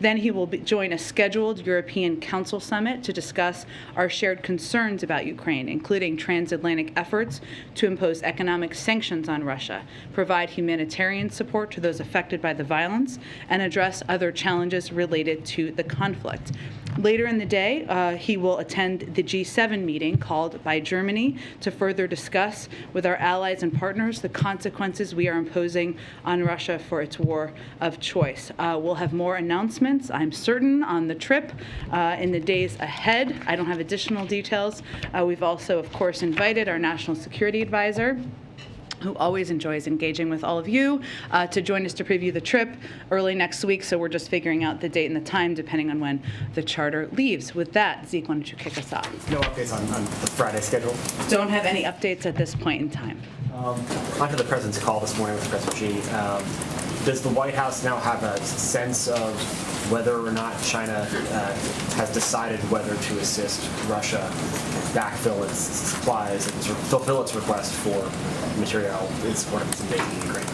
Then he will join a scheduled European Council summit to discuss our shared concerns about Ukraine, including transatlantic efforts to impose economic sanctions on Russia, provide humanitarian support to those affected by the violence, and address other challenges related to the conflict. Later in the day, he will attend the G7 meeting called by Germany to further discuss with our allies and partners the consequences we are imposing on Russia for its war of choice. We'll have more announcements, I'm certain, on the trip in the days ahead. I don't have additional details. We've also, of course, invited our National Security Advisor, who always enjoys engaging with all of you, to join us to preview the trip early next week. So we're just figuring out the date and the time, depending on when the charter leaves. With that, Zeke, why don't you kick us off? No updates on the Friday schedule? Don't have any updates at this point in time. Onto the president's call this morning with President Xi. Does the White House now have a sense of whether or not China has decided whether to assist Russia backfill its supplies and sort of fulfill its request for material in support of its invasion of Ukraine?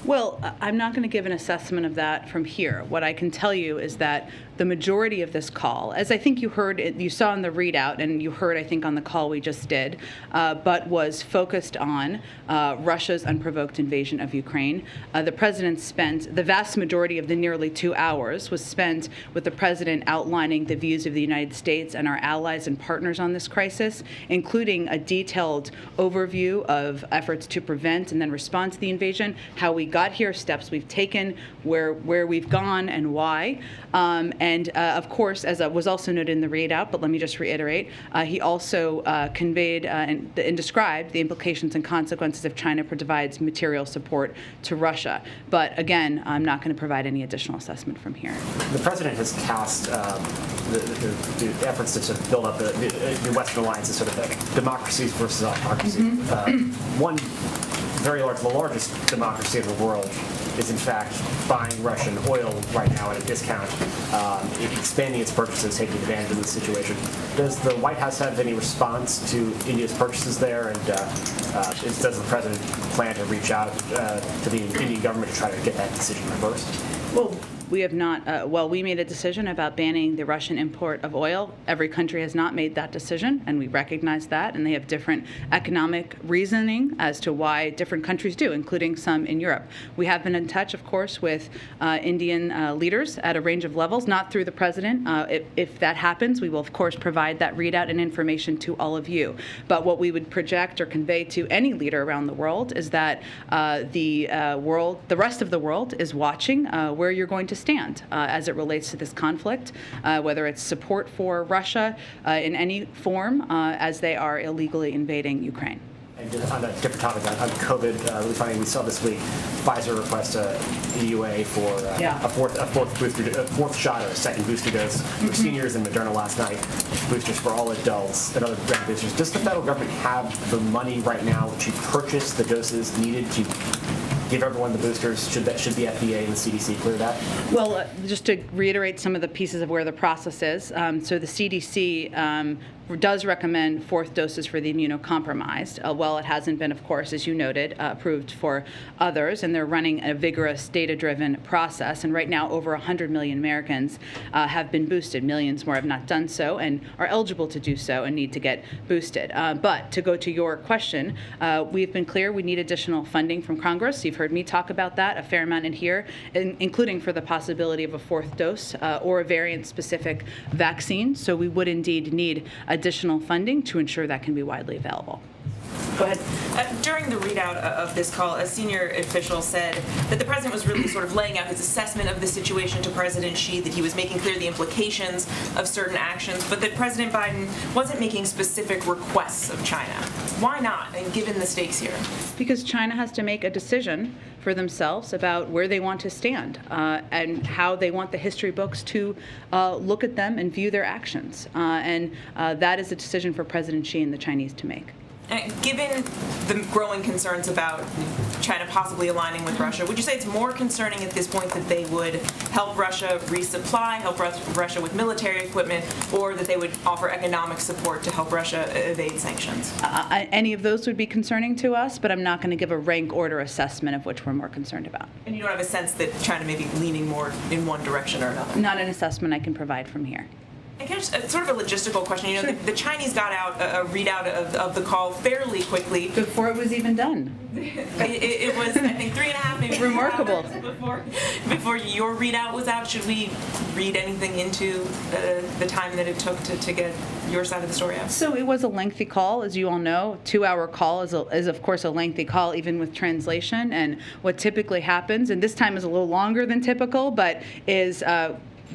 Well, I'm not going to give an assessment of that from here. What I can tell you is that the majority of this call, as I think you heard, you saw in the readout, and you heard, I think, on the call we just did, but was focused on Russia's unprovoked invasion of Ukraine. The president spent, the vast majority of the nearly 2 hours was spent with the president outlining the views of the United States and our allies and partners on this crisis, including a detailed overview of efforts to prevent and then respond to the invasion, how we got here, steps we've taken, where we've gone, and why. Of course, as was also noted in the readout, but let me just reiterate, he also conveyed and described the implications and consequences if China provides material support to Russia. But again, I'm not going to provide any additional assessment from here. The president has cast the efforts to sort of build up the Western alliance as sort of like democracies versus autocracy. One very large, the largest democracy in the world is in fact buying Russian oil right now at a discount, expanding its purchases, taking advantage of the situation. Does the White House have any response to India's purchases there, and does the president plan to reach out to the Indian government to try to get that decision reversed? Well, we have not. We made a decision about banning the Russian import of oil. Every country has not made that decision, and we recognize that, and they have different economic reasoning as to why different countries do, including some in Europe. We have been in touch, of course, with Indian leaders at a range of levels, not through the president. If that happens, we will, of course, provide that readout and information to all of you. But what we would project or convey to any leader around the world is that the rest of the world is watching where you're going to stand as it relates to this conflict, whether it's support for Russia in any form as they are illegally invading Ukraine. And just on a different topic, on COVID, really funny, we saw this week Pfizer request a EUA for a fourth shot or a second booster dose for seniors, and Moderna last night boosters for all adults and other boosters. Does the federal government have the money right now to purchase the doses needed to give everyone the boosters? Should the FDA and the CDC clear that? Well, just to reiterate some of the pieces of where the process is. So the CDC does recommend fourth doses for the immunocompromised. Well, it hasn't been, of course, as you noted, approved for others, and they're running a vigorous data-driven process. And right now, over 100 million Americans have been boosted. Millions more have not done so and are eligible to do so and need to get boosted. But to go to your question, we've been clear we need additional funding from Congress. You've heard me talk about that a fair amount in here, including for the possibility of a fourth dose or a variant-specific vaccine. So we would indeed need additional funding to ensure that can be widely available. Go ahead. During the readout of this call, a senior official said that the president was really sort of laying out his assessment of the situation to President Xi, that he was making clear the implications of certain actions, but that President Biden wasn't making specific requests of China. Why not, and given the stakes here? Because China has to make a decision for themselves about where they want to stand and how they want the history books to look at them and view their actions. And that is a decision for President Xi and the Chinese to make. Given the growing concerns about China possibly aligning with Russia, would you say it's more concerning at this point that they would help Russia resupply, help Russia with military equipment, or that they would offer economic support to help Russia evade sanctions? Any of those would be concerning to us, but I'm not going to give a rank order assessment of which we're more concerned about. And you don't have a sense that China may be leaning more in one direction or another? Not an assessment I can provide from here. And can I just, sort of a logistical question, you know, Sure. the Chinese got out a readout of the call fairly quickly. Before it was even done. It was, I think, 3.5, maybe 4 Remarkable. hours before your readout was out. Should we read anything into the time that it took to get your side of the story out? So it was a lengthy call, as you all know. 2-hour call is of course a lengthy call, even with translation. And what typically happens, and this time is a little longer than typical, but is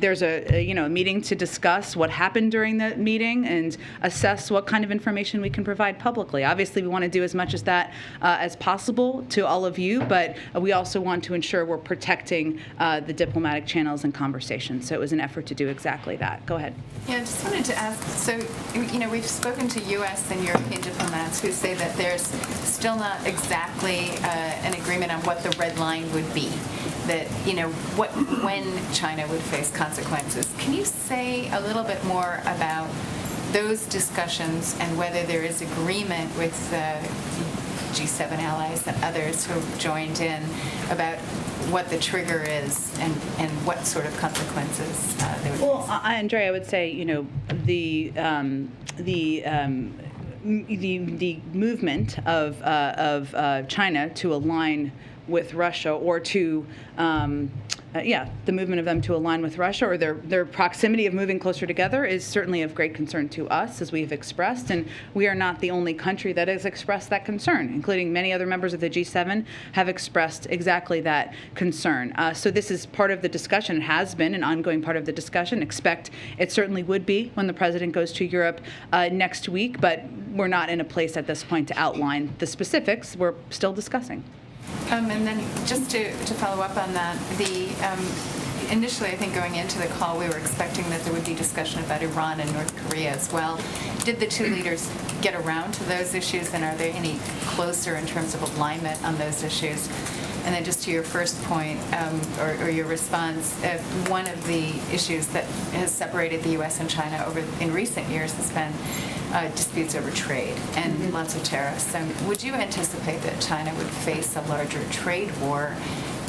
there's a meeting to discuss what happened during the meeting and assess what kind of information we can provide publicly. Obviously, we want to do as much as that as possible to all of you, but we also want to ensure we're protecting the diplomatic channels and conversations. So it was an effort to do exactly that. Go ahead. Yeah, I just wanted to ask, so, we've spoken to U.S. and European diplomats who say that there's still not exactly an agreement on what the red line would be, that, when China would face consequences. Can you say a little bit more about those discussions and whether there is agreement with G7 allies and others who have joined in about what the trigger is and what sort of consequences there would be? Well, Andrea, I would say, the movement of China to align with Russia, or to the movement of them to align with Russia, or their proximity of moving closer together, is certainly of great concern to us, as we have expressed, and we are not the only country that has expressed that concern, including many other members of the G7 have expressed exactly that concern. So this is part of the discussion. It has been an ongoing part of the discussion. Expect it certainly would be when the president goes to Europe next week, but we're not in a place at this point to outline the specifics. We're still discussing. And then just to follow up on that, initially, I think going into the call, we were expecting that there would be discussion about Iran and North Korea as well. Did the two leaders get around to those issues, and are they any closer in terms of alignment on those issues? And then just to your first point, or your response, one of the issues that has separated the U.S. and China in recent years has been disputes over trade and lots of tariffs. Would you anticipate that China would face a larger trade war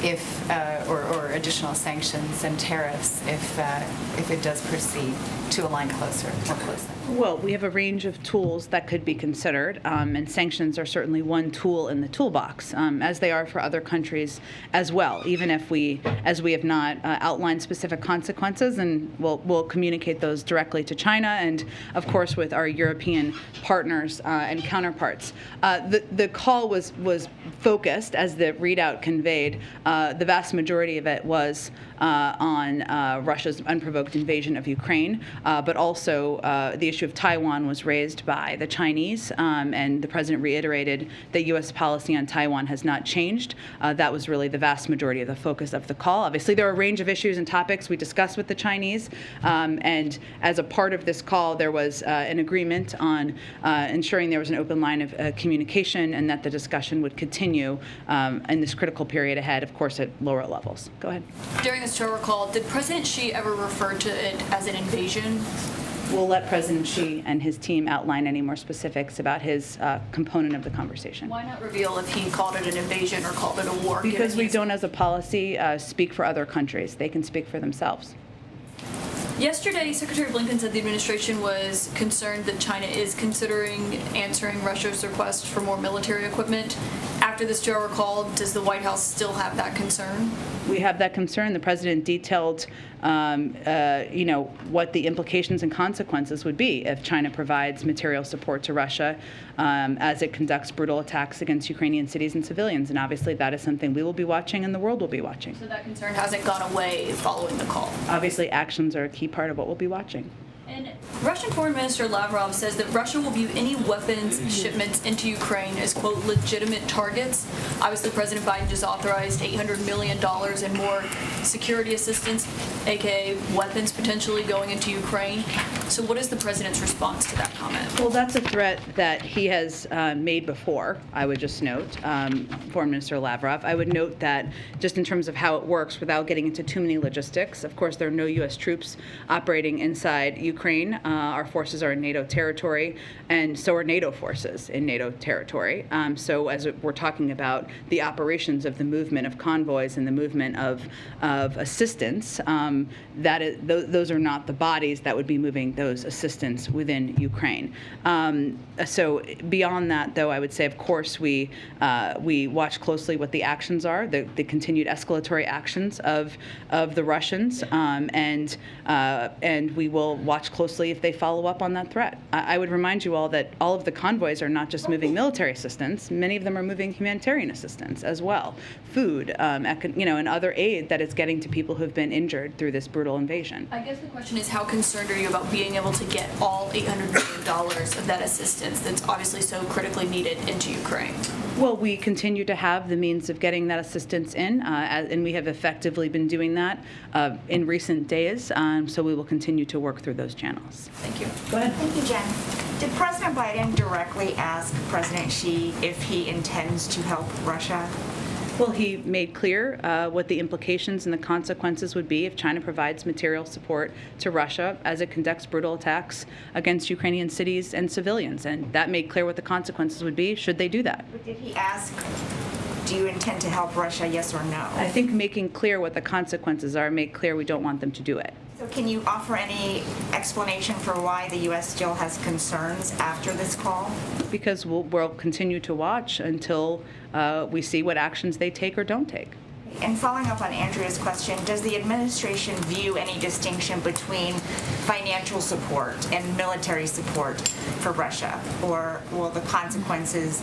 if, or additional sanctions and tariffs if it does proceed to align closer, more closely? Well, we have a range of tools that could be considered, and sanctions are certainly one tool in the toolbox, as they are for other countries as well, even if as we have not outlined specific consequences, and we'll communicate those directly to China and, of course, with our European partners and counterparts. The call was focused, as the readout conveyed, the vast majority of it was on Russia's unprovoked invasion of Ukraine, but also the issue of Taiwan was raised by the Chinese, and the president reiterated that U.S. policy on Taiwan has not changed. That was really the vast majority of the focus of the call. Obviously, there are a range of issues and topics we discussed with the Chinese, and as a part of this call, there was an agreement on ensuring there was an open line of communication and that the discussion would continue in this critical period ahead, of course, at lower levels. Go ahead. During this Joe call, did President Xi ever refer to it as an invasion? We'll let President Xi and his team outline any more specifics about his component of the conversation. Why not reveal if he called it an invasion or called it a war? Because we don't, as a policy, speak for other countries. They can speak for themselves. Yesterday, Secretary Blinken said the administration was concerned that China is considering answering Russia's request for more military equipment. After this Joe call, does the White House still have that concern? We have that concern. The president detailed, what the implications and consequences would be if China provides material support to Russia as it conducts brutal attacks against Ukrainian cities and civilians. And obviously, that is something we will be watching and the world will be watching. So that concern hasn't gone away following the call? Obviously, actions are a key part of what we'll be watching. And Russian Foreign Minister Lavrov says that Russia will view any weapons shipments into Ukraine as, quote, legitimate targets. Obviously, President Biden just authorized $800 million in more security assistance. aka weapons potentially going into Ukraine. So what is the president's response to that comment? Well, that's a threat that he has made before, I would just note, Foreign Minister Lavrov. I would note that just in terms of how it works, without getting into too many logistics, of course, there are no U.S. troops operating inside Ukraine. Our forces are in NATO territory, and so are NATO forces in NATO territory. So as we're talking about the operations of the movement of convoys and the movement of assistance, those are not the bodies that would be moving those assistance within Ukraine. So beyond that, though, I would say, of course, we watch closely what the actions are, the continued escalatory actions of the Russians, and we will watch closely if they follow up on that threat. I would remind you all that all of the convoys are not just moving military assistance; many of them are moving humanitarian assistance as well, food, and other aid that is getting to people who have been injured through this brutal invasion. I guess the question is, how concerned are you about being able to get all $800 million of that assistance that's obviously so critically needed into Ukraine? Well, we continue to have the means of getting that assistance in, and we have effectively been doing that in recent days, so we will continue to work through those channels. Thank you. Go ahead. Thank you, Jen. Did President Biden directly ask President Xi if he intends to help Russia? Well, he made clear what the implications and the consequences would be if China provides material support to Russia as it conducts brutal attacks against Ukrainian cities and civilians. And that made clear what the consequences would be should they do that. But did he ask, do you intend to help Russia, yes or no? I think making clear what the consequences are made clear we don't want them to do it. So can you offer any explanation for why the U.S. still has concerns after this call? Because we'll continue to watch until we see what actions they take or don't take. And following up on Andrea's question, does the administration view any distinction between financial support and military support for Russia? Or will the consequences,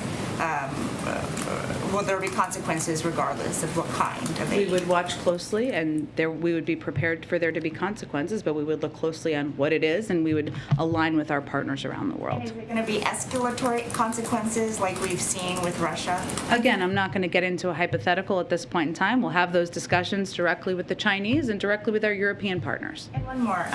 will there be consequences regardless of what kind of aid? We would watch closely, and we would be prepared for there to be consequences, but we would look closely on what it is, and we would align with our partners around the world. And is there going to be escalatory consequences like we've seen with Russia? Again, I'm not going to get into a hypothetical at this point in time. We'll have those discussions directly with the Chinese and directly with our European partners. And one more.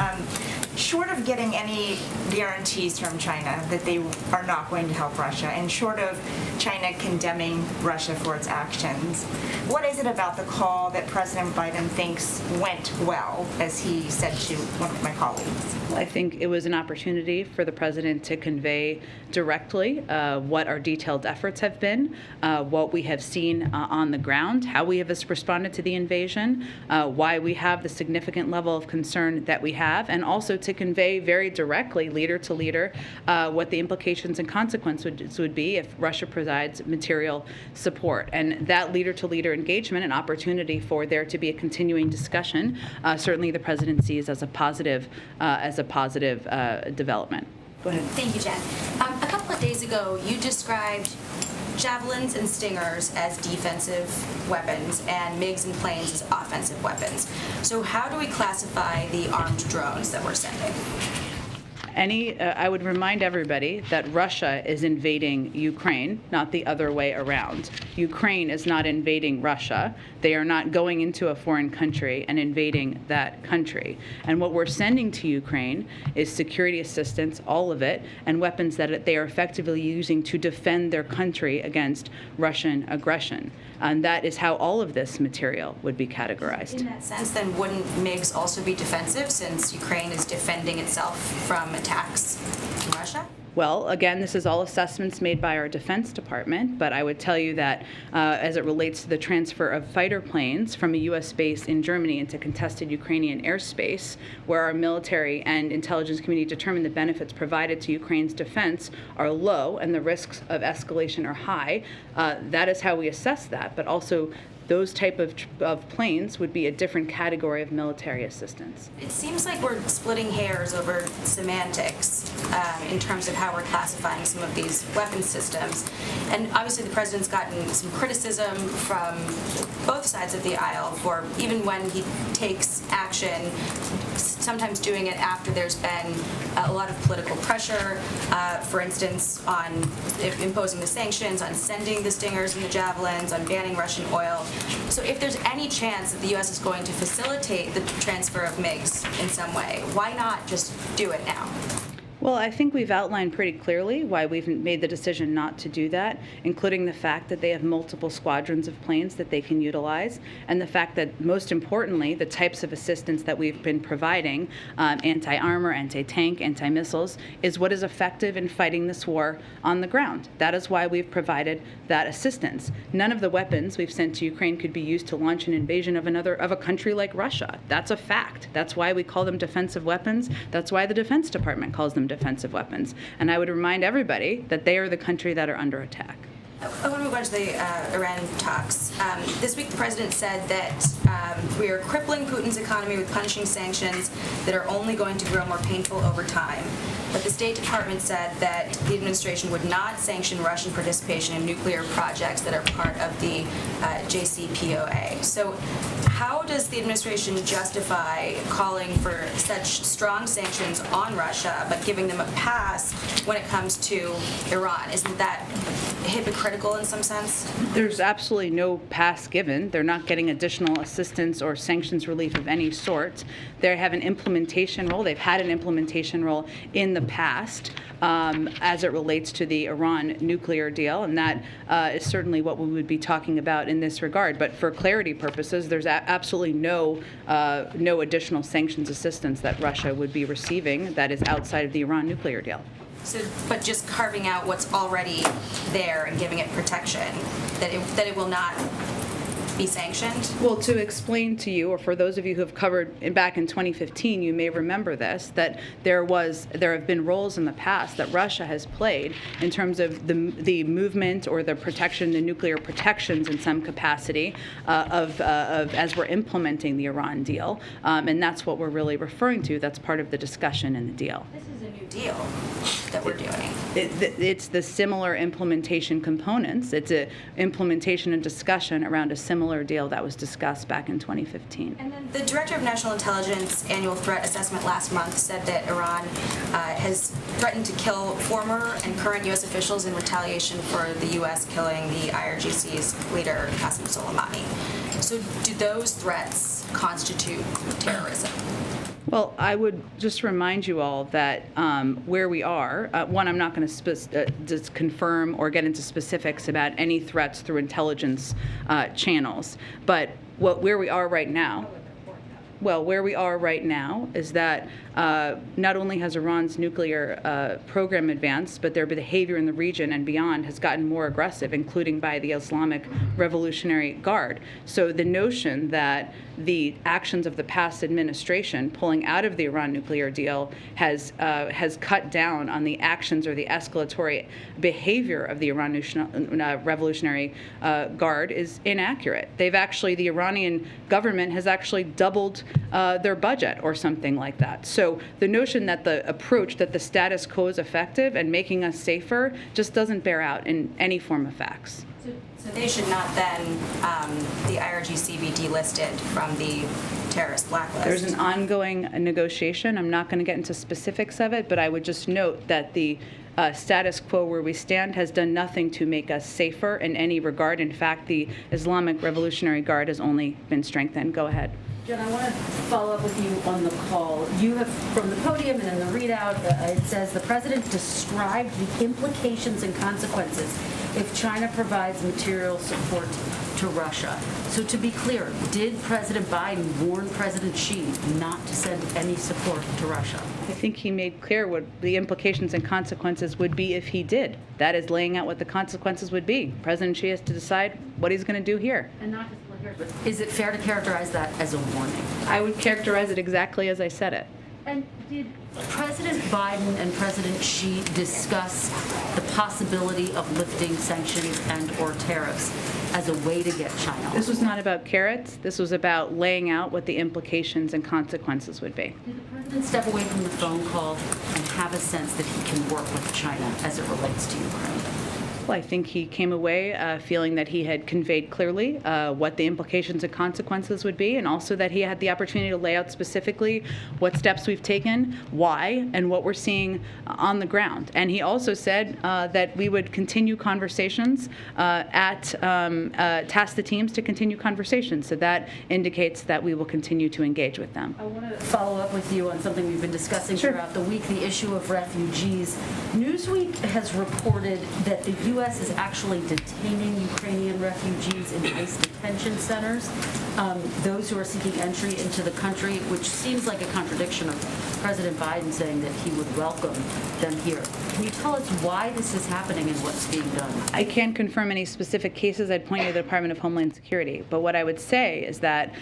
Short of getting any guarantees from China that they are not going to help Russia, and short of China condemning Russia for its actions, what is it about the call that President Biden thinks went well, as he said to one of my colleagues? I think it was an opportunity for the president to convey directly what our detailed efforts have been, what we have seen on the ground, how we have responded to the invasion, why we have the significant level of concern that we have, and also to convey very directly, leader to leader, what the implications and consequences would be if Russia provides material support. And that leader to leader engagement, an opportunity for there to be a continuing discussion, certainly the president sees as a positive development. Go ahead. Thank you, Jen. A couple of days ago, you described javelins and stingers as defensive weapons and MiGs and planes as offensive weapons. So how do we classify the armed drones that we're sending? I would remind everybody that Russia is invading Ukraine, not the other way around. Ukraine is not invading Russia. They are not going into a foreign country and invading that country. And what we're sending to Ukraine is security assistance, all of it, and weapons that they are effectively using to defend their country against Russian aggression. And that is how all of this material would be categorized. In that sense, then wouldn't MiGs also be defensive since Ukraine is defending itself from attacks from Russia? Well, again, this is all assessments made by our Defense Department, but I would tell you that as it relates to the transfer of fighter planes from a U.S. base in Germany into contested Ukrainian airspace, where our military and intelligence community determined the benefits provided to Ukraine's defense are low and the risks of escalation are high, that is how we assess that, but also those type of planes would be a different category of military assistance. It seems like we're splitting hairs over semantics in terms of how we're classifying some of these weapon systems. And obviously the president's gotten some criticism from both sides of the aisle for even when he takes action, sometimes doing it after there's been a lot of political pressure, for instance, on imposing the sanctions, on sending the Stingers and the Javelins, on banning Russian oil. So if there's any chance that the U.S. is going to facilitate the transfer of MiGs in some way, why not just do it now? Well, I think we've outlined pretty clearly why we've made the decision not to do that, including the fact that they have multiple squadrons of planes that they can utilize, and the fact that, most importantly, the types of assistance that we've been providing, anti-armor, anti-tank, anti-missiles, is what is effective in fighting this war on the ground. That is why we've provided that assistance. None of the weapons we've sent to Ukraine could be used to launch an invasion of a country like Russia. That's a fact. That's why we call them defensive weapons. That's why the Defense Department calls them defensive weapons. And I would remind everybody that they are the country that are under attack. I want to move on to the Iran talks. This week, the president said that we are crippling Putin's economy with punishing sanctions that are only going to grow more painful over time. But the State Department said that the administration would not sanction Russian participation in nuclear projects that are part of the JCPOA. So how does the administration justify calling for such strong sanctions on Russia but giving them a pass when it comes to Iran? Isn't that hypocritical in some sense? There's absolutely no pass given. They're not getting additional assistance or sanctions relief of any sort. They have an implementation role. They've had an implementation role in the past as it relates to the Iran nuclear deal, and that is certainly what we would be talking about in this regard. But for clarity purposes, there's absolutely no additional sanctions assistance that Russia would be receiving that is outside of the Iran nuclear deal. So, but just carving out what's already there and giving it protection, that it will not be sanctioned? Well, to explain to you, or for those of you who have covered back in 2015, you may remember this, that there have been roles in the past that Russia has played in terms of the movement or the protection, the nuclear protections in some capacity of as we're implementing the Iran deal, and that's what we're really referring to. That's part of the discussion in the deal. This is a new deal that we're doing. It's the similar implementation components. It's an implementation and discussion around a similar deal that was discussed back in 2015. And then the Director of National Intelligence annual threat assessment last month said that Iran has threatened to kill former and current U.S. officials in retaliation for the U.S. killing the IRGC's leader, Qasem Soleimani. So do those threats constitute terrorism? Well, I would just remind you all that where we are, one, I'm not going to just confirm or get into specifics about any threats through intelligence channels, but where we are right now, is that not only has Iran's nuclear program advanced, but their behavior in the region and beyond has gotten more aggressive, including by the Islamic Revolutionary Guard. So the notion that the actions of the past administration pulling out of the Iran nuclear deal has cut down on the actions or the escalatory behavior of the Iran Revolutionary Guard is inaccurate. The Iranian government has actually doubled their budget or something like that. So the notion that the approach that the status quo is effective and making us safer just doesn't bear out in any form of facts. So they should not then, the IRGC be delisted from the terrorist blacklist? There's an ongoing negotiation. I'm not going to get into specifics of it, but I would just note that the status quo where we stand has done nothing to make us safer in any regard. In fact, the Islamic Revolutionary Guard has only been strengthened. Go ahead. Jen, I want to follow up with you on the call. You have, from the podium and in the readout, it says the president described the implications and consequences if China provides material support to Russia. So to be clear, did President Biden warn President Xi not to send any support to Russia? I think he made clear what the implications and consequences would be if he did. That is laying out what the consequences would be. President Xi has to decide what he's going to do here. And not just here, but is it fair to characterize that as a warning? I would characterize it exactly as I said it. And did President Biden and President Xi discuss the possibility of lifting sanctions and or tariffs as a way to get China off? This was not about carrots. This was about laying out what the implications and consequences would be. Did the president step away from the phone call and have a sense that he can work with China as it relates to Ukraine? Well, I think he came away feeling that he had conveyed clearly what the implications and consequences would be, and also that he had the opportunity to lay out specifically what steps we've taken, why, and what we're seeing on the ground. And he also said that we would continue conversations task the teams to continue conversations. So that indicates that we will continue to engage with them. I want to follow up with you on something we've been discussing throughout the week, the issue of refugees. Newsweek has reported that the U.S. is actually detaining Ukrainian refugees in ICE detention centers, those who are seeking entry into the country, which seems like a contradiction of President Biden saying that he would welcome them here. Can you tell us why this is happening and what's being done? I can't confirm any specific cases. I'd point you to the Department of Homeland Security. But what I would say is that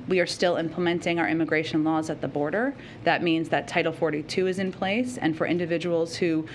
we are still implementing our immigration laws at the border. That means that Title 42 is in place, and for individuals who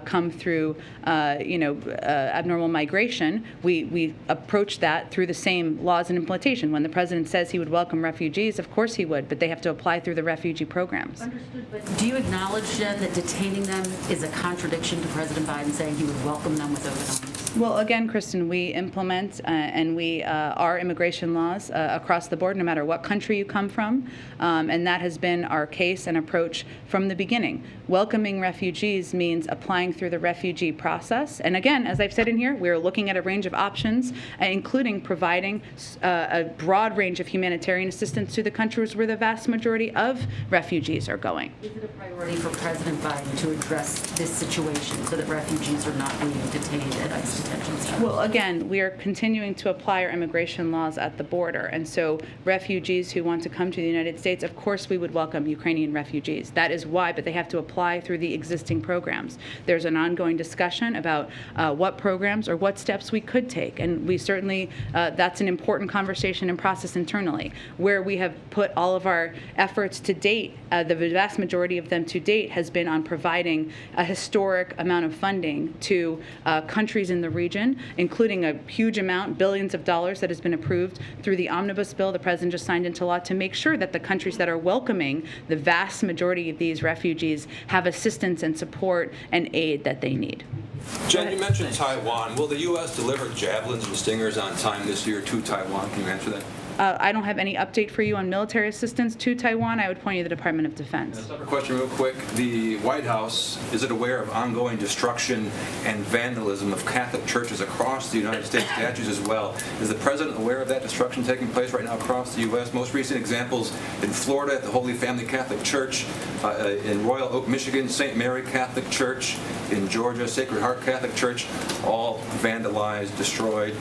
come through, abnormal migration, we approach that through the same laws and implementation. When the president says he would welcome refugees, of course he would, but they have to apply through the refugee programs. Understood, but do you acknowledge, Jen, that detaining them is a contradiction to President Biden saying he would welcome them with open arms? Well, again, Kristen, we implement and we our immigration laws across the board, no matter what country you come from, and that has been our case and approach from the beginning. Welcoming refugees means applying through the refugee process. And again, as I've said in here, we're looking at a range of options, including providing a broad range of humanitarian assistance to the countries where the vast majority of refugees are going. Is it a priority for President Biden to address this situation so that refugees are not being detained at ICE detention centers? Well, again, we are continuing to apply our immigration laws at the border. And so refugees who want to come to the United States, of course we would welcome Ukrainian refugees. That is why, but they have to apply through the existing programs. There's an ongoing discussion about what programs or what steps we could take. And we certainly, that's an important conversation and process internally. Where we have put all of our efforts to date, the vast majority of them to date has been on providing a historic amount of funding to countries in the region, including a huge amount, billions of dollars that has been approved through the omnibus bill the president just signed into law to make sure that the countries that are welcoming the vast majority of these refugees have assistance and support and aid that they need. Jen, you mentioned Taiwan. Will the U.S. deliver javelins and stingers on time this year to Taiwan? Can you answer that? I don't have any update for you on military assistance to Taiwan. I would point you to the Department of Defense. A separate question real quick. The White House, is it aware of ongoing destruction and vandalism of Catholic churches across the United States, statues as well? Is the president aware of that destruction taking place right now across the U.S.? Most recent examples in Florida at the Holy Family Catholic Church, in Royal Oak, Michigan, St. Mary Catholic Church, in Georgia, Sacred Heart Catholic Church, all vandalized, destroyed.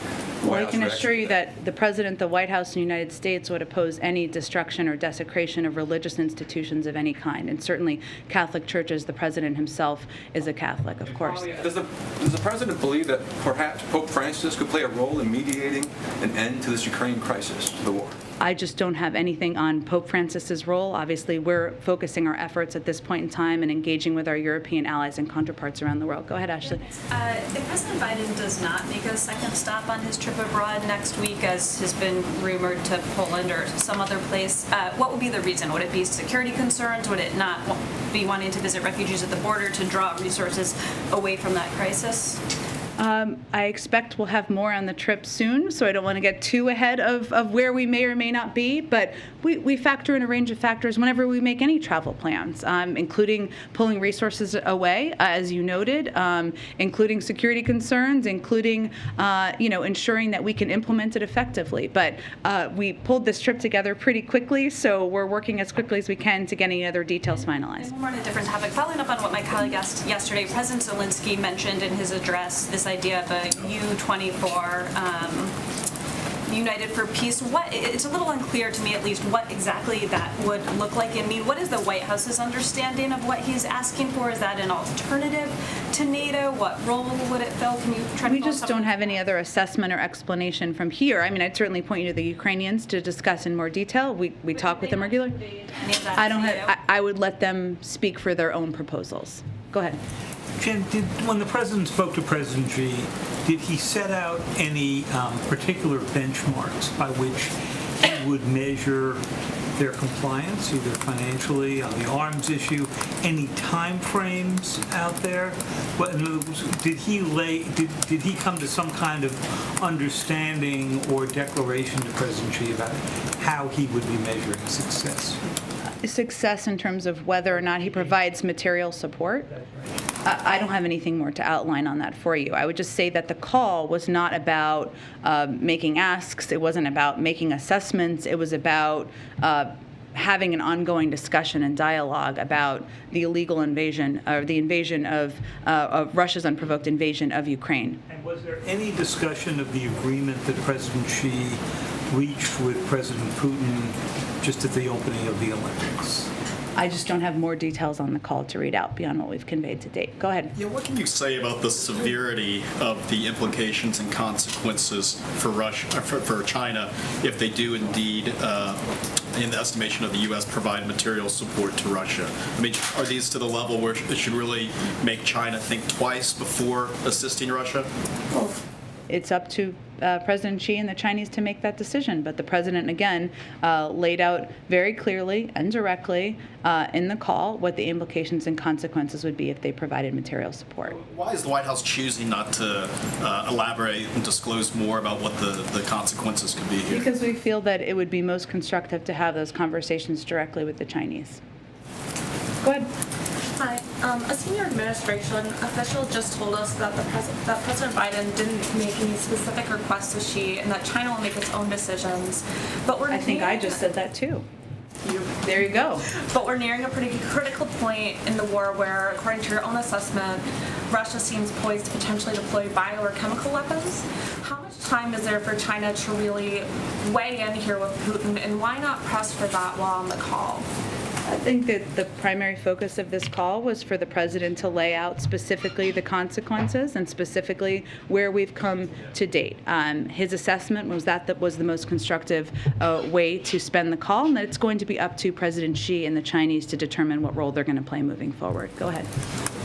Well, I can assure you that the President, the White House, and the United States would oppose any destruction or desecration of religious institutions of any kind. And certainly Catholic churches, the President himself is a Catholic, of course. Does the President believe that perhaps Pope Francis could play a role in mediating an end to this Ukraine crisis, the war? I just don't have anything on Pope Francis's role. Obviously, we're focusing our efforts at this point in time and engaging with our European allies and counterparts around the world. Go ahead, Ashley. If President Biden does not make a second stop on his trip abroad next week, as has been rumored, to Poland or some other place, what would be the reason? Would it be security concerns? Would it not be wanting to visit refugees at the border to draw resources away from that crisis? I expect we'll have more on the trip soon, so I don't want to get too ahead of where we may or may not be, but we factor in a range of factors whenever we make any travel plans, including pulling resources away, as you noted, including security concerns, including ensuring that we can implement it effectively. But we pulled this trip together pretty quickly, so we're working as quickly as we can to get any other details finalized. And more on a different topic, following up on what my colleague asked yesterday, President Zelensky mentioned in his address this idea of a U-24 United for Peace. It's a little unclear to me, at least, what exactly that would look like and mean. What is the White House's understanding of what he's asking for? Is that an alternative to NATO? What role would it fill? Can you try to? We just don't have any other assessment or explanation from here. I mean, I'd certainly point you to the Ukrainians to discuss in more detail. We talk with them regularly. I would let them speak for their own proposals. Go ahead. Jen, when the president spoke to President Xi, did he set out any particular benchmarks by which he would measure their compliance, either financially, on the arms issue? Any time frames out there? What, in other words, did he come to some kind of understanding or declaration to President Xi about how he would be measuring success? Success in terms of whether or not he provides material support? I don't have anything more to outline on that for you. I would just say that the call was not about making asks. It wasn't about making assessments. It was about having an ongoing discussion and dialogue about the illegal invasion, or the invasion of Russia's unprovoked invasion of Ukraine. And was there any discussion of the agreement that President Xi reached with President Putin just at the opening of the Olympics? I just don't have more details on the call to read out beyond what we've conveyed to date. Go ahead. Yeah, what can you say about the severity of the implications and consequences for for China, if they do indeed, in the estimation of the U.S., provide material support to Russia? I mean, are these to the level where it should really make China think twice before assisting Russia? Well, it's up to President Xi and the Chinese to make that decision. But the president, again, laid out very clearly and directly in the call what the implications and consequences would be if they provided material support. Why is the White House choosing not to elaborate and disclose more about what the consequences could be here? Because we feel that it would be most constructive to have those conversations directly with the Chinese. Go ahead. Hi. A senior administration official just told us that that President Biden didn't make any specific requests to Xi and that China will make its own decisions. But I think I just said that too. There you go. But we're nearing a pretty critical point in the war where, according to your own assessment, Russia seems poised to potentially deploy bio or chemical weapons. How much time is there for China to really weigh in here with Putin, and why not press for that while on the call? I think that the primary focus of this call was for the president to lay out specifically the consequences and specifically where we've come to date. His assessment was that was the most constructive way to spend the call, and that it's going to be up to President Xi and the Chinese to determine what role they're going to play moving forward. Go ahead.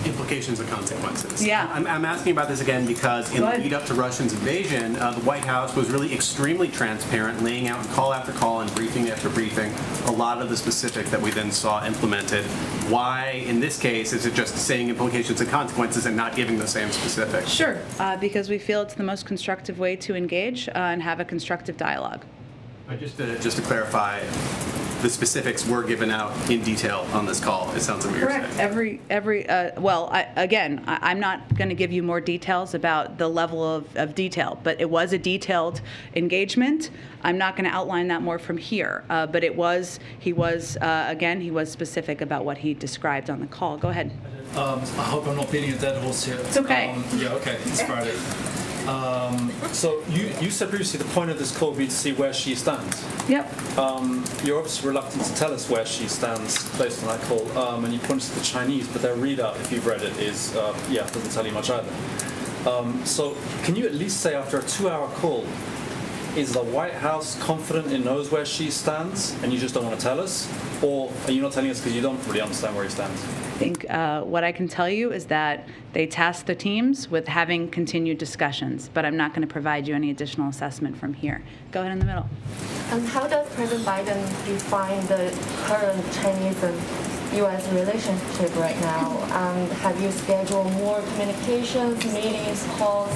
Implications and consequences. Yeah. I'm asking about this again because in the lead up to Russia's invasion, the White House was really extremely transparent, laying out in call after call and briefing after briefing a lot of the specifics that we then saw implemented. Why, in this case, is it just saying implications and consequences and not giving the same specifics? Sure, because we feel it's the most constructive way to engage and have a constructive dialogue. Just to clarify, the specifics were given out in detail on this call, it sounds like what you're saying. Correct. I'm not going to give you more details about the level of detail, but it was a detailed engagement. I'm not going to outline that more from here, but he was specific about what he described on the call. Go ahead. I hope I'm not beating a dead horse here. It's okay. Okay, it's Friday. So you said previously the point of this call would be to see where she stands. Yep. You're obviously reluctant to tell us where she stands based on that call, and you pointed to the Chinese, but their readout, if you've read it, is doesn't tell you much either. So can you at least say after a 2-hour call, is the White House confident it knows where she stands, and you just don't want to tell us, or are you not telling us because you don't really understand where he stands? I think what I can tell you is that they tasked the teams with having continued discussions, but I'm not going to provide you any additional assessment from here. Go ahead in the middle. How does President Biden define the current Chinese and U.S. relationship right now? Have you scheduled more communications, meetings, calls?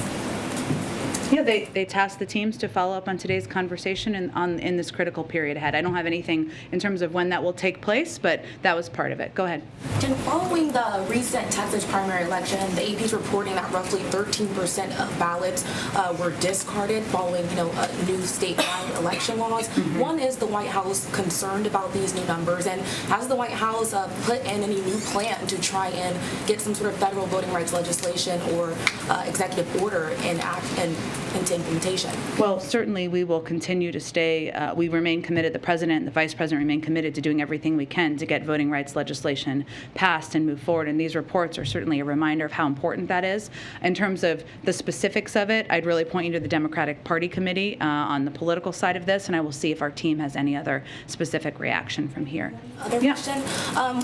Yeah, they tasked the teams to follow up on today's conversation in this critical period ahead. I don't have anything in terms of when that will take place, but that was part of it. Go ahead. Jen, following the recent Texas primary election, the AP is reporting that roughly 13% of ballots were discarded following, new statewide election laws. Mm-hmm. One, is the White House concerned about these new numbers, and has the White House put in any new plan to try and get some sort of federal voting rights legislation or executive order into implementation? Well, certainly we will continue to stay, we remain committed, the President and the Vice President remain committed to doing everything we can to get voting rights legislation passed and move forward, and these reports are certainly a reminder of how important that is. In terms of the specifics of it, I'd really point you to the Democratic Party Committee on the political side of this, and I will see if our team has any other specific reaction from here. Other question,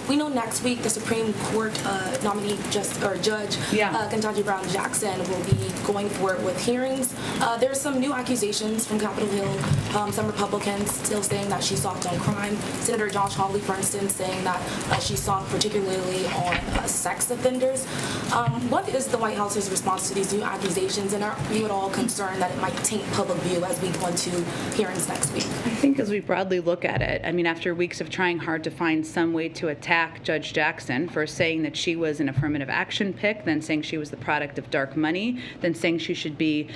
we know next week the Supreme Court nominee Judge Ketanji Brown Jackson will be going forward with hearings sanctions. There's some new accusations from Capitol Hill, some Republicans still saying that she soft on crime. Senator Josh Hawley, for instance, saying that she soft particularly on sex offenders. What is the White House's response to these new accusations, and are you at all concerned that it might taint public view as we go into hearings next week? I think as we broadly look at it, I mean, after weeks of trying hard to find some way to attack Judge Jackson for saying that she was an affirmative action pick, then saying she was the product of dark money, then saying she should be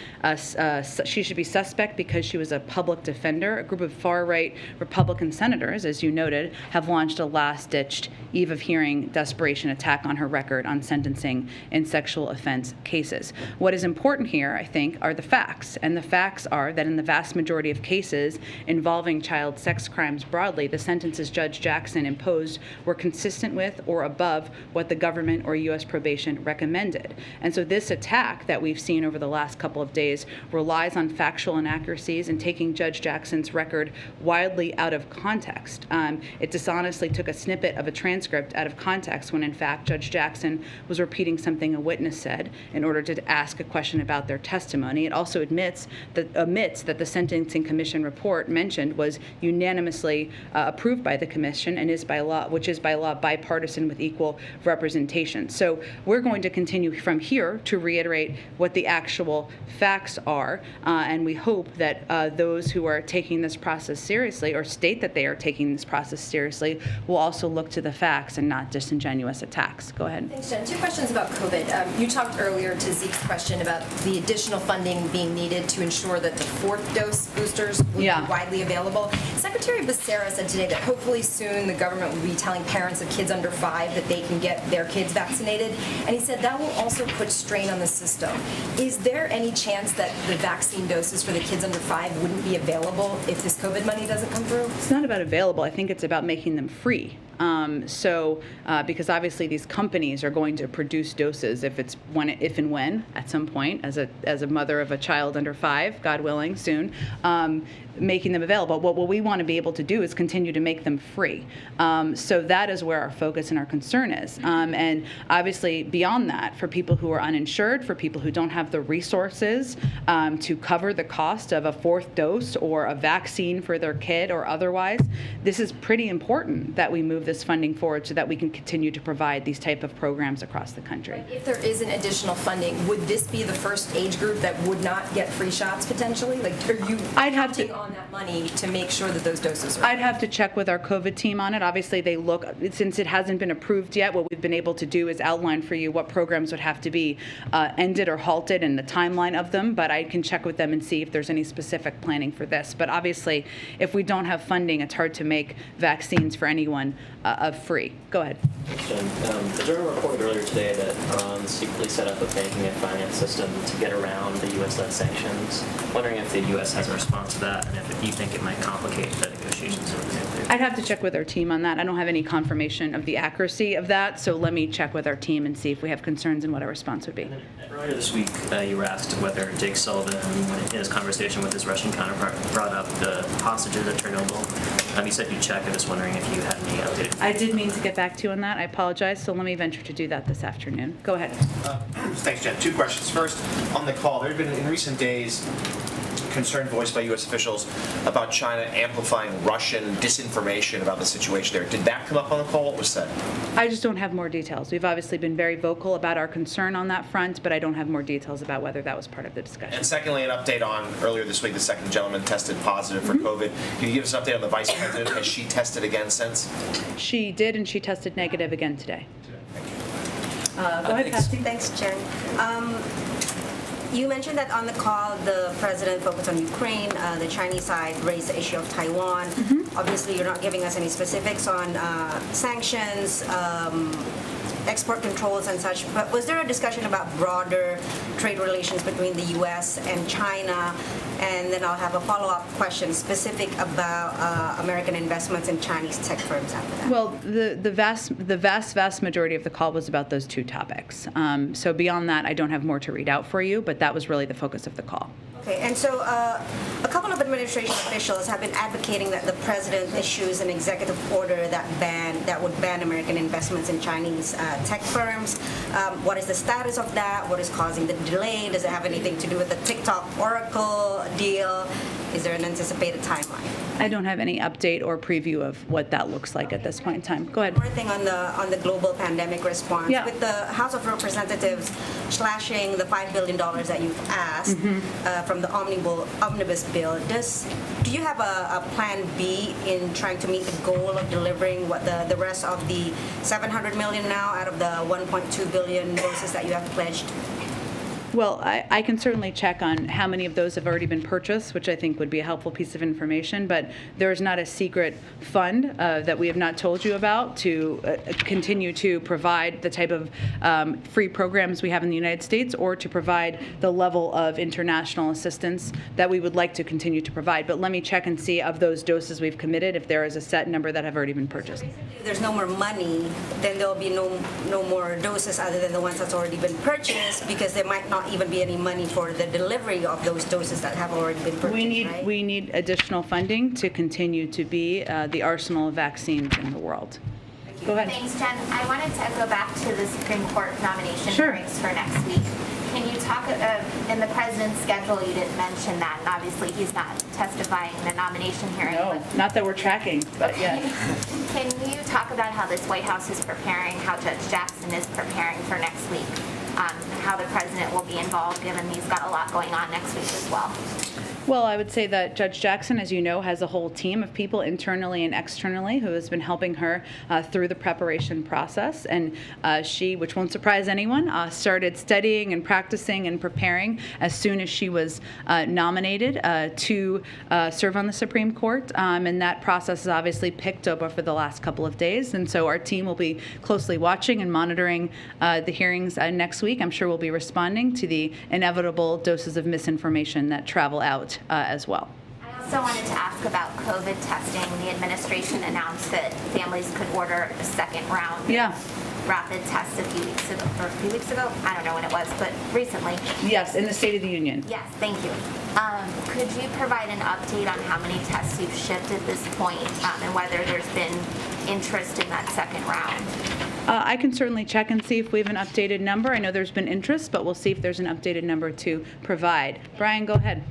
suspect because she was a public defender, a group of far-right Republican senators, as you noted, have launched a last-ditched eve of hearing desperation attack on her record on sentencing in sexual offense cases. What is important here, I think, are the facts, and the facts are that in the vast majority of cases involving child sex crimes broadly, the sentences Judge Jackson imposed were consistent with or above what the government or U.S. probation recommended. And so this attack that we've seen over the last couple of days relies on factual inaccuracies and taking Judge Jackson's record widely out of context. It dishonestly took a snippet of a transcript out of context when, in fact, Judge Jackson was repeating something a witness said in order to ask a question about their testimony. It also omits that the Sentencing Commission report mentioned was unanimously approved by the Commission and is by law, which is by law bipartisan with equal representation. So we're going to continue from here to reiterate what the actual facts are, and we hope that those who are taking this process seriously or state that they are taking this process seriously will also look to the facts and not disingenuous attacks. Go ahead. Thanks, Jen. Two questions about COVID. You talked earlier to Zeke's question about the additional funding being needed to ensure that the fourth dose boosters will be widely available. Secretary Becerra said today that hopefully soon the government will be telling parents of kids under 5 that they can get their kids vaccinated. And he said that will also put strain on the system. Is there any chance that the vaccine doses for the kids under 5 wouldn't be available if this COVID money doesn't come through? It's not about available. I think it's about making them free. Because obviously these companies are going to produce doses if and when at some point, as a mother of a child under 5, God willing, soon, making them available. What we want to be able to do is continue to make them free. So that is where our focus and our concern is. And obviously beyond that, for people who are uninsured, for people who don't have the resources to cover the cost of a fourth dose or a vaccine for their kid or otherwise, this is pretty important that we move this funding forward so that we can continue to provide these type of programs across the country. If there isn't additional funding, would this be the first age group that would not get free shots potentially? Like, are you counting on that money to make sure that those doses are? I'd have to check with our COVID team on it. Obviously, they look, since it hasn't been approved yet, what we've been able to do is outline for you what programs would have to be ended or halted and the timeline of them, but I can check with them and see if there's any specific planning for this. But obviously, if we don't have funding, it's hard to make vaccines for anyone free. Go ahead. The Journal reported earlier today that Iran secretly set up a banking and finance system to get around the U.S.-led sanctions. Wondering if the U.S. has a response to that, and if you think it might complicate the negotiations over the nuclear. I'd have to check with our team on that. I don't have any confirmation of the accuracy of that, so let me check with our team and see if we have concerns and what our response would be. Earlier this week, you were asked whether Jake Sullivan, in his conversation with his Russian counterpart, brought up the hostages at Chernobyl. You said you'd check. I'm just wondering if you had any updated. I did mean to get back to you on that. I apologize, so let me venture to do that this afternoon. Go ahead. Thanks, Jen. Two questions. First, on the call, there have been in recent days concern voiced by U.S. officials about China amplifying Russian disinformation about the situation there. Did that come up on the call? What was said? I just don't have more details. We've obviously been very vocal about our concern on that front, but I don't have more details about whether that was part of the discussion. And secondly, an update on earlier this week, the second gentleman tested positive for COVID. Can you give us an update on the vice president? Has she tested again since? She did, and she tested negative again today. Go ahead, Patsy. Thanks, Jen. You mentioned that on the call, the president focused on Ukraine. The Chinese side raised the issue of Taiwan. Obviously, you're not giving us any specifics on sanctions, export controls and such, but was there a discussion about broader trade relations between the U.S. and China? And then I'll have a follow-up question specific about American investments in Chinese tech firms after that. Well, the vast majority of the call was about those two topics. So beyond that, I don't have more to read out for you, but that was really the focus of the call. Okay, and so a couple of administration officials have been advocating that the president issues an executive order that would ban American investments in Chinese tech firms. What is the status of that? What is causing the delay? Does it have anything to do with the TikTok Oracle deal? Is there an anticipated timeline? I don't have any update or preview of what that looks like at this point in time. Go ahead. One more thing on the global pandemic response. Yeah. With the House of Representatives slashing the $5 billion that you've asked from the omnibus bill, do you have a plan B in trying to meet the goal of delivering what the rest of the $700 million now out of the 1.2 billion doses that you have pledged? Well, I can certainly check on how many of those have already been purchased, which I think would be a helpful piece of information, but there is not a secret fund that we have not told you about to continue to provide the type of free programs we have in the United States or to provide the level of international assistance that we would like to continue to provide. But let me check and see of those doses we've committed if there is a set number that have already been purchased. If there's no more money, then there'll be no more doses other than the ones that's already been purchased, because there might not even be any money for the delivery of those doses that have already been purchased, right? We need additional funding to continue to be the arsenal of vaccines in the world. Go ahead. Thanks, Jen. I wanted to go back to the Supreme Court nomination hearings for next week. Can you talk, in the president's schedule, you didn't mention that, and obviously he's not testifying in the nomination hearing. No, not that we're tracking, but yeah. Can you talk about how this White House is preparing, how Judge Jackson is preparing for next week, how the president will be involved, given he's got a lot going on next week as well? Well, I would say that Judge Jackson, as you know, has a whole team of people internally and externally who has been helping her through the preparation process. And she, which won't surprise anyone, started studying and practicing and preparing as soon as she was nominated to serve on the Supreme Court. And that process has obviously picked up over the last couple of days. And so our team will be closely watching and monitoring the hearings next week. I'm sure we'll be responding to the inevitable doses of misinformation that travel out as well. I also wanted to ask about COVID testing. The administration announced that families could order a second round of rapid tests a few weeks ago. I don't know when it was, but recently. Yes, in the State of the Union. Yes, thank you. Could you provide an update on how many tests you've shipped at this point, and whether there's been interest in that second round? I can certainly check and see if we have an updated number. I know there's been interest, but we'll see if there's an updated number to provide. Brian, go ahead.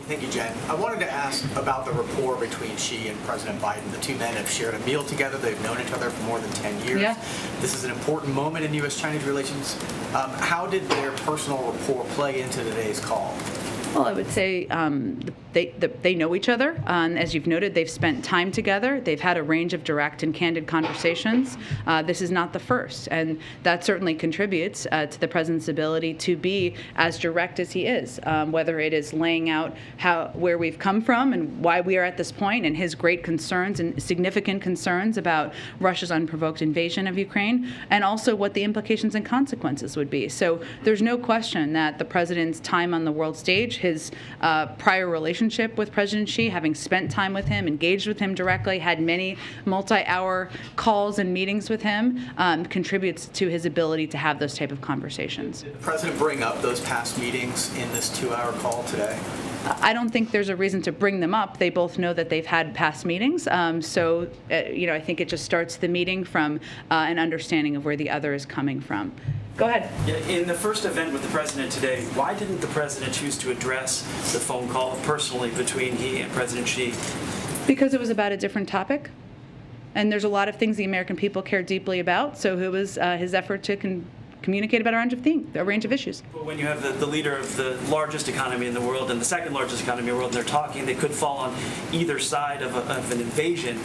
Thank you, Jen. I wanted to ask about the rapport between Xi and President Biden. The two men have shared a meal together. They've known each other for more than 10 years. Yeah. This is an important moment in U.S.-Chinese relations. How did their personal rapport play into today's call? Well, I would say they know each other. As you've noted, they've spent time together. They've had a range of direct and candid conversations. This is not the first, and that certainly contributes to the president's ability to be as direct as he is, whether it is laying out where we've come from and why we are at this point, and his great concerns and significant concerns about Russia's unprovoked invasion of Ukraine, and also what the implications and consequences would be. So there's no question that the president's time on the world stage, his prior relationship with President Xi, having spent time with him, engaged with him directly, had many multi-hour calls and meetings with him, contributes to his ability to have those type of conversations. Did the president bring up those past meetings in this 2-hour call today? I don't think there's a reason to bring them up. They both know that they've had past meetings. I think it just starts the meeting from an understanding of where the other is coming from. Go ahead. Yeah, in the first event with the president today, why didn't the president choose to address the phone call personally between he and President Xi? Because it was about a different topic. And there's a lot of things the American people care deeply about. So it was his effort to communicate about a range of issues. But when you have the leader of the largest economy in the world and the second largest economy in the world, and they're talking, they could fall on either side of an invasion.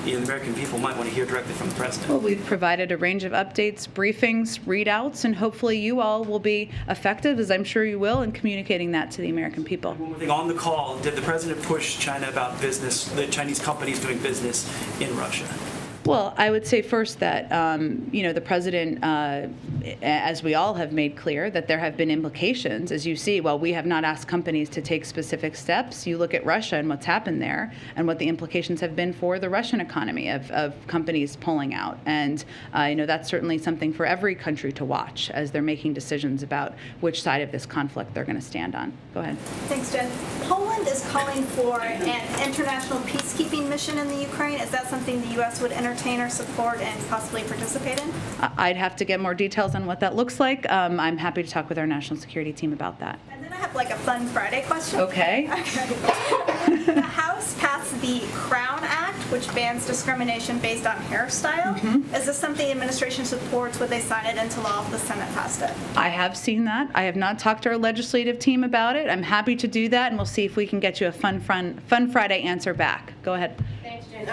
The American people might want to hear directly from the president. Well, we've provided a range of updates, briefings, readouts, and hopefully you all will be effective, as I'm sure you will, in communicating that to the American people. One more thing, on the call, did the president push China about business, the Chinese companies doing business in Russia? Well, I would say first that, the president, as we all have made clear, that there have been implications. As you see, while we have not asked companies to take specific steps, you look at Russia and what's happened there and what the implications have been for the Russian economy of companies pulling out. And, that's certainly something for every country to watch as they're making decisions about which side of this conflict they're going to stand on. Go ahead. Thanks, Jen. Poland is calling for an international peacekeeping mission in the Ukraine. Is that something the U.S. would entertain or support and possibly participate in? I'd have to get more details on what that looks like. I'm happy to talk with our national security team about that. And then I have like a fun Friday question. Okay. The House passed the Crown Act, which bans discrimination based on hairstyle. Is this something the administration supports? Would they sign it into law if the Senate passed it? I have seen that. I have not talked to our legislative team about it. I'm happy to do that, and we'll see if we can get you a fun Friday answer back. Go ahead. Thanks, Jen.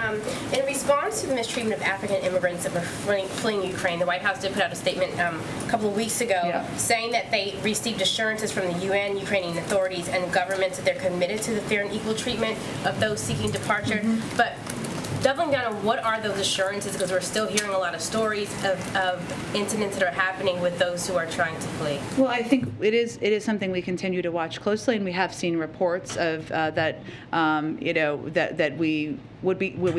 In response to the mistreatment of African immigrants that were fleeing Ukraine, the White House did put out a statement a couple of weeks ago saying that they received assurances from the UN, Ukrainian authorities, and governments that they're committed to the fair and equal treatment of those seeking departure. But doubling down on what are those assurances, because we're still hearing a lot of stories of incidents that are happening with those who are trying to flee. Well, I think it is something we continue to watch closely, and we have seen reports of that we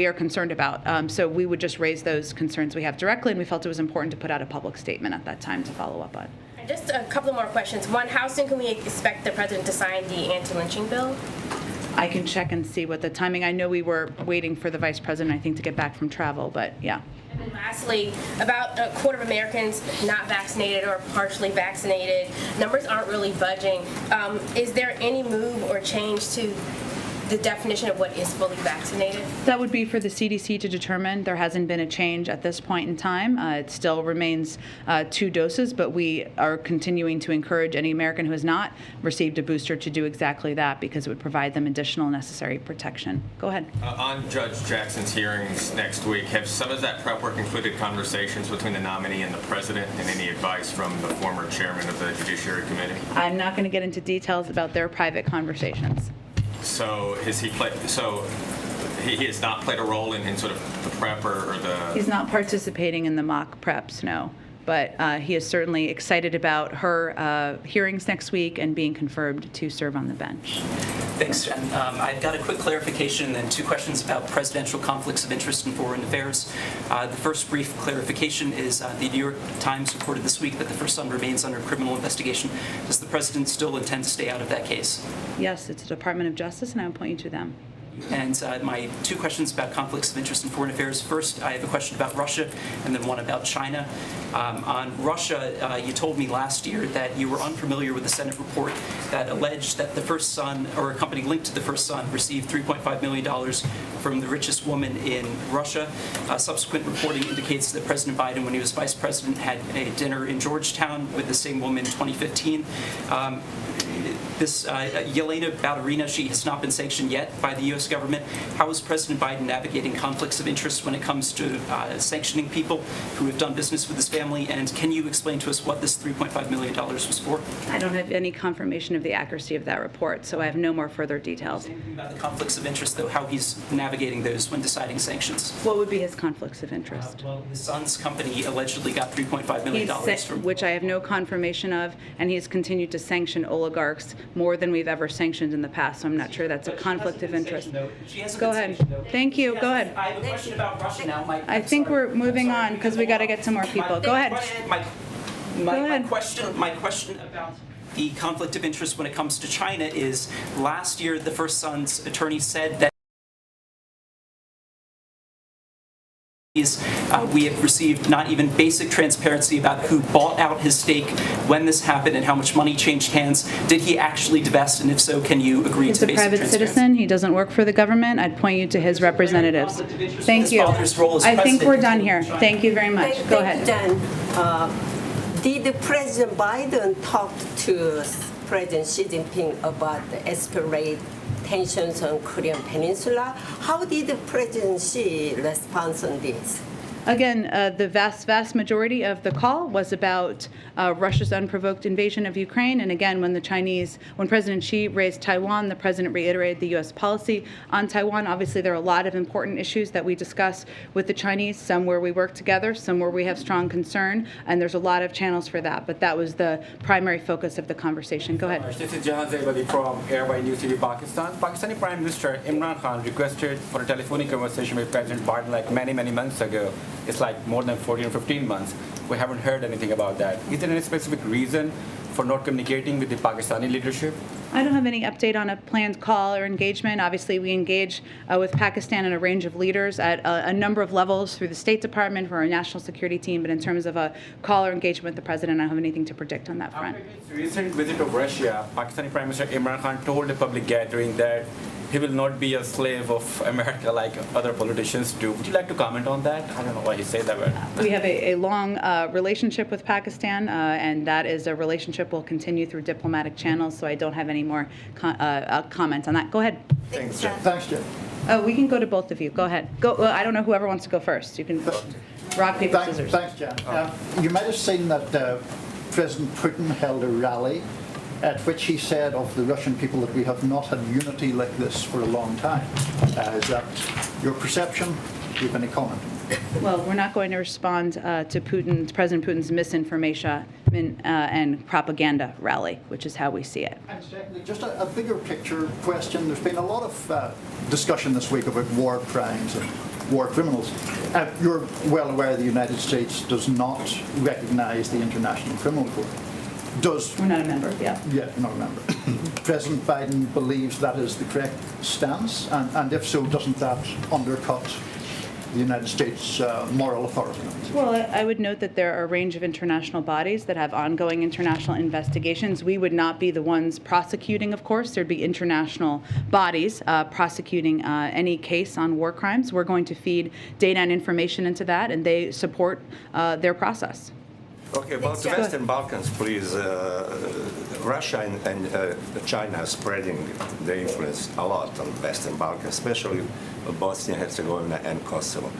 are concerned about. So we would just raise those concerns we have directly, and we felt it was important to put out a public statement at that time to follow up on. Just a couple more questions. One, how soon can we expect the president to sign the anti-lynching bill? I can check and see what the timing. I know we were waiting for the vice president, I think, to get back from travel, but yeah. And then lastly, about a quarter of Americans not vaccinated or partially vaccinated. Numbers aren't really budging. Is there any move or change to the definition of what is fully vaccinated? That would be for the CDC to determine. There hasn't been a change at this point in time. It still remains 2 doses, but we are continuing to encourage any American who has not received a booster to do exactly that because it would provide them additional necessary protection. Go ahead. On Judge Jackson's hearings next week, have some of that prep work included conversations between the nominee and the president and any advice from the former chairman of the Judiciary Committee? I'm not going to get into details about their private conversations. So has he played? So he has not played a role in sort of the prep or the. He's not participating in the mock preps, no. But he is certainly excited about her hearings next week and being confirmed to serve on the bench. Thanks, Jen. I've got a quick clarification and then 2 questions about presidential conflicts of interest in foreign affairs. The first brief clarification is the New York Times reported this week that the first son remains under criminal investigation. Does the president still intend to stay out of that case? Yes, it's the Department of Justice, and I will point you to them. And my 2 questions about conflicts of interest in foreign affairs. First, I have a question about Russia, and then one about China. On Russia, you told me last year that you were unfamiliar with the Senate report that alleged that the first son, or a company linked to the first son, received $3.5 million from the richest woman in Russia. Subsequent reporting indicates that President Biden, when he was vice president, had a dinner in Georgetown with the same woman in 2015. This Yelena Ballerina, she has not been sanctioned yet by the U.S. government. How is President Biden navigating conflicts of interest when it comes to sanctioning people who have done business with his family? And can you explain to us what this $3.5 million was for? I don't have any confirmation of the accuracy of that report, so I have no more further details. About the conflicts of interest, though, how he's navigating those when deciding sanctions. What would be his conflicts of interest? Well, his son's company allegedly got $3.5 million from... Which I have no confirmation of, and he has continued to sanction oligarchs more than we've ever sanctioned in the past, so I'm not sure that's a conflict of interest. Go ahead. Thank you. Go ahead. I have a question about Russia now. I think we're moving on because we got to get some more people. Go ahead. My question about the conflict of interest when it comes to China is last year the first son's attorney said that we have received not even basic transparency about who bought out his stake, when this happened, and how much money changed hands. Did he actually divest, and if so, can you agree to basic transparency? He's a private citizen. He doesn't work for the government. I'd point you to his representatives. Thank you. I think we're done here. Thank you very much. Go ahead. Did President Biden talk to President Xi Jinping about the Expiry tensions on Korean Peninsula? How did President Xi respond on this? Again, the vast majority of the call was about Russia's unprovoked invasion of Ukraine. And again, when President Xi raised Taiwan, the president reiterated the U.S. policy on Taiwan. Obviously, there are a lot of important issues that we discuss with the Chinese, some where we work together, some where we have strong concern, and there's a lot of channels for that. But that was the primary focus of the conversation. Go ahead. This is Jen Psaki from Airway News TV, Pakistan. Pakistani Prime Minister Imran Khan requested for a telephonic conversation with President Biden like many months ago. It's like more than 14 or 15 months. We haven't heard anything about that. Is there any specific reason for not communicating with the Pakistani leadership? I don't have any update on a planned call or engagement. Obviously, we engage with Pakistan and a range of leaders at a number of levels through the State Department for our national security team. But in terms of a call or engagement with the president, I don't have anything to predict on that front. After his recent visit of Russia, Pakistani Prime Minister Imran Khan told a public gathering that he will not be a slave of America like other politicians do. Would you like to comment on that? I don't know why he said that, but... We have a long relationship with Pakistan, and that is a relationship will continue through diplomatic channels, so I don't have any more comments on that. Go ahead. Thanks, Jen. Thanks, Jen. We can go to both of you. Go ahead. Go. I don't know whoever wants to go first. You can rock, paper, scissors. Thanks, Jen. You might have seen that President Putin held a rally at which he said of the Russian people that we have not had unity like this for a long time. Is that your perception? Do you have any comment? Well, we're not going to respond to President Putin's misinformation and propaganda rally, which is how we see it. And secondly, just a bigger picture question. There's been a lot of discussion this week about war crimes and war criminals. You're well aware the United States does not recognize the International Criminal Court. We're not a member, yeah. Yeah, not a member. President Biden believes that is the correct stance, and if so, doesn't that undercut the United States' moral authority? Well, I would note that there are a range of international bodies that have ongoing international investigations. We would not be the ones prosecuting, of course. There'd be international bodies prosecuting any case on war crimes. We're going to feed data and information into that, and they support their process. Okay, about the Western Balkans, please. Russia and China are spreading their influence a lot on the Western Balkans, especially Bosnia, Herzegovina, and Kosovo.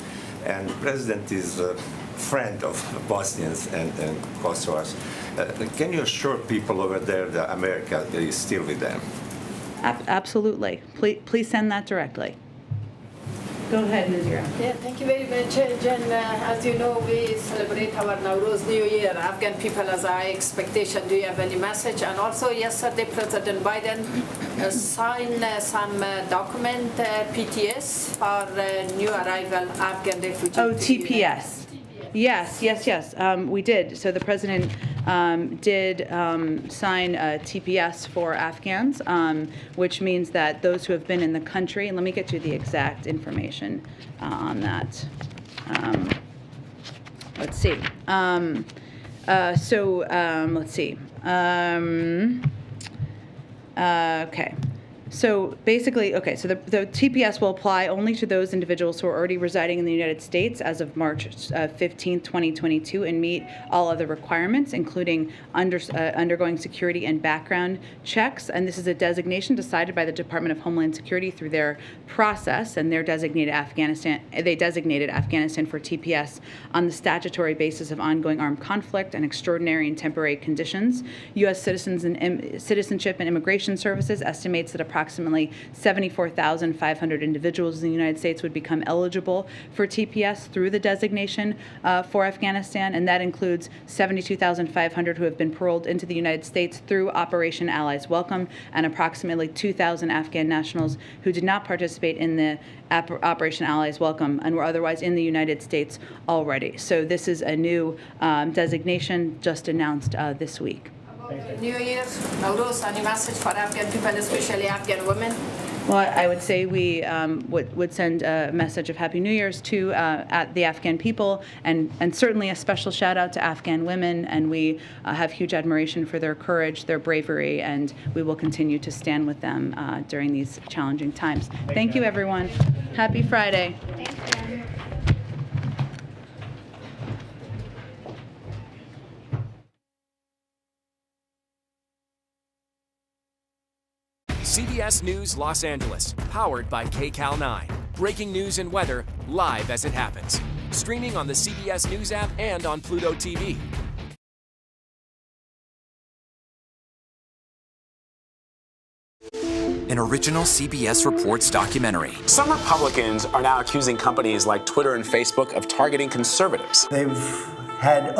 And the president is a friend of Bosnians and Kosovars. Can you assure people over there that America is still with them? Absolutely. Please send that directly. Go ahead, Nazira. Yeah, thank you very much, Jen. As you know, we celebrate our Nowruz New Year. Afghan people as our expectation. Do you have any message? And also, yesterday, President Biden signed some document, PTS, for new arrival Afghan refugees. Oh, TPS. Yes. We did. So the president did sign a TPS for Afghans, which means that those who have been in the country, and let me get you the exact information on that. Let's see. Let's see. Okay. So basically, so the TPS will apply only to those individuals who are already residing in the United States as of March 15, 2022, and meet all other requirements, including undergoing security and background checks. And this is a designation decided by the Department of Homeland Security through their process, and they designated Afghanistan for TPS on the statutory basis of ongoing armed conflict and extraordinary and temporary conditions. U.S. Citizenship and Immigration Services estimates that approximately 74,500 individuals in the United States would become eligible for TPS through the designation for Afghanistan, and that includes 72,500 who have been paroled into the United States through Operation Allies Welcome, and approximately 2,000 Afghan nationals who did not participate in the Operation Allies Welcome and were otherwise in the United States already. So this is a new designation just announced this week. New Year, Nowruz, any message for Afghan people, especially Afghan women? Well, I would say we would send a message of Happy New Year's to the Afghan people, and certainly a special shout out to Afghan women, and we have huge admiration for their courage, their bravery, and we will continue to stand with them during these challenging times. Thank you, everyone. Happy Friday. CBS News Los Angeles, powered by KCAL 9. Breaking news and weather, live as it happens. streaming on the CBS News app and on Pluto TV. An original CBS Reports documentary. Some Republicans are now accusing companies like Twitter and Facebook of targeting conservatives. They've had